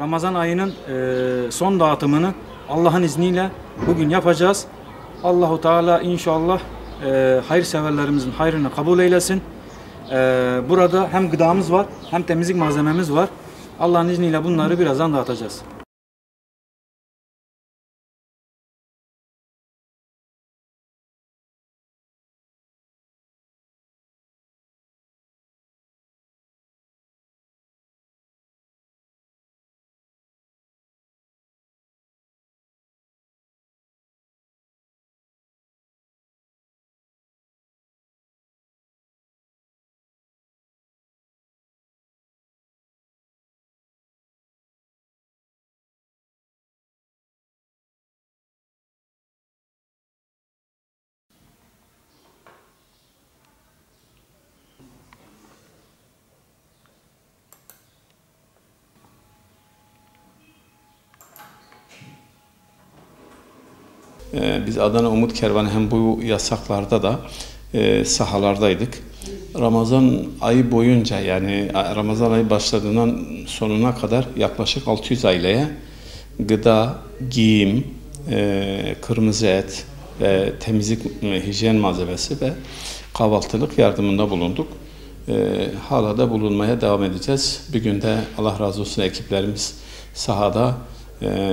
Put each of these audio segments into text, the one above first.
Ramazan ayının son dağıtımını Allah'ın izniyle bugün yapacağız. Allahu Teala inşallah hayırseverlerimizin hayrını kabul eylesin. Burada hem gıdamız var hem temizlik malzememiz var. Allah'ın izniyle bunları birazdan dağıtacağız. Biz Adana Umut Kervanı hem bu yasaklarda da sahalardaydık. Ramazan ayı boyunca, yani Ramazan ayı başladığından sonuna kadar yaklaşık 600 aileye gıda, giyim, kırmızı et, temizlik, hijyen malzemesi ve kahvaltılık yardımında bulunduk. Hala da bulunmaya devam edeceğiz. Bir günde Allah razı olsun ekiplerimiz sahada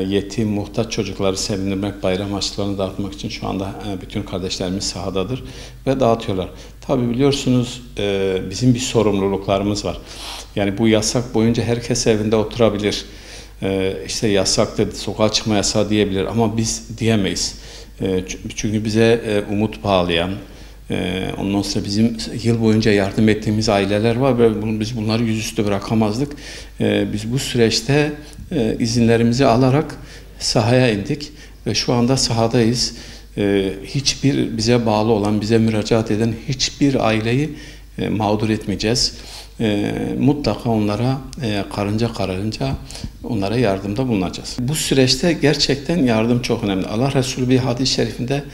yetim, muhtaç çocukları sevindirmek, bayram harçlıklarını dağıtmak için şu anda bütün kardeşlerimiz sahadadır ve dağıtıyorlar. Tabi biliyorsunuz bizim bir sorumluluklarımız var. Yani bu yasak boyunca herkes evinde oturabilir. İşte yasaktır, sokağa çıkma yasağı diyebilir ama biz diyemeyiz. Çünkü bize umut bağlayan, ondan sonra bizim yıl boyunca yardım ettiğimiz aileler var ve biz bunları yüzüstü bırakamazdık. Biz bu süreçte izinlerimizi alarak sahaya indik ve şu anda sahadayız. Hiçbir bize bağlı olan, bize müracaat eden hiçbir aileyi mağdur etmeyeceğiz. Mutlaka onlara karınca kararınca onlara yardımda bulunacağız. Bu süreçte gerçekten yardım çok önemli. Allah Resulü bir hadis-i şerifinde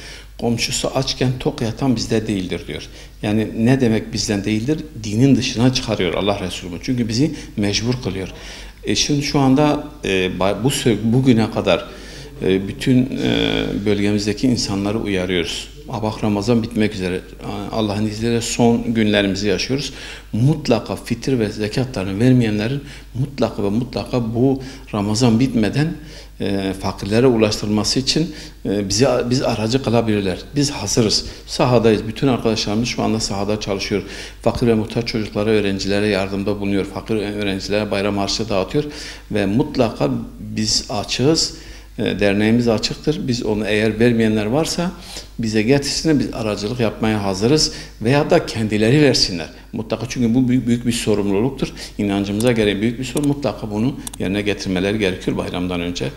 komşusu açken tok yatan bizde değildir diyor. Yani ne demek bizden değildir? Dinin dışına çıkarıyor Allah Resulü. Çünkü bizi mecbur kılıyor. Şimdi şu anda bugüne kadar bütün bölgemizdeki insanları uyarıyoruz. Bak Ramazan bitmek üzere. Allah'ın izniyle son günlerimizi yaşıyoruz. Mutlaka fitir ve zekatlarını vermeyenlerin mutlaka bu Ramazan bitmeden fakirlere ulaştırılması için biz aracı kılabilirler. Biz hazırız. Sahadayız. Bütün arkadaşlarımız şu anda sahada çalışıyor. Fakir ve muhtaç çocuklara, öğrencilere yardımda bulunuyor. Fakir öğrencilere bayram harçlığı dağıtıyor ve mutlaka biz açığız. Derneğimiz açıktır. Biz onu eğer vermeyenler varsa bize getirsinler, biz aracılık yapmaya hazırız veya da kendileri versinler. Mutlaka, çünkü bu büyük bir sorumluluktur. İnancımıza göre büyük bir sorumluluk. Mutlaka bunu yerine getirmeleri gerekiyor bayramdan önce.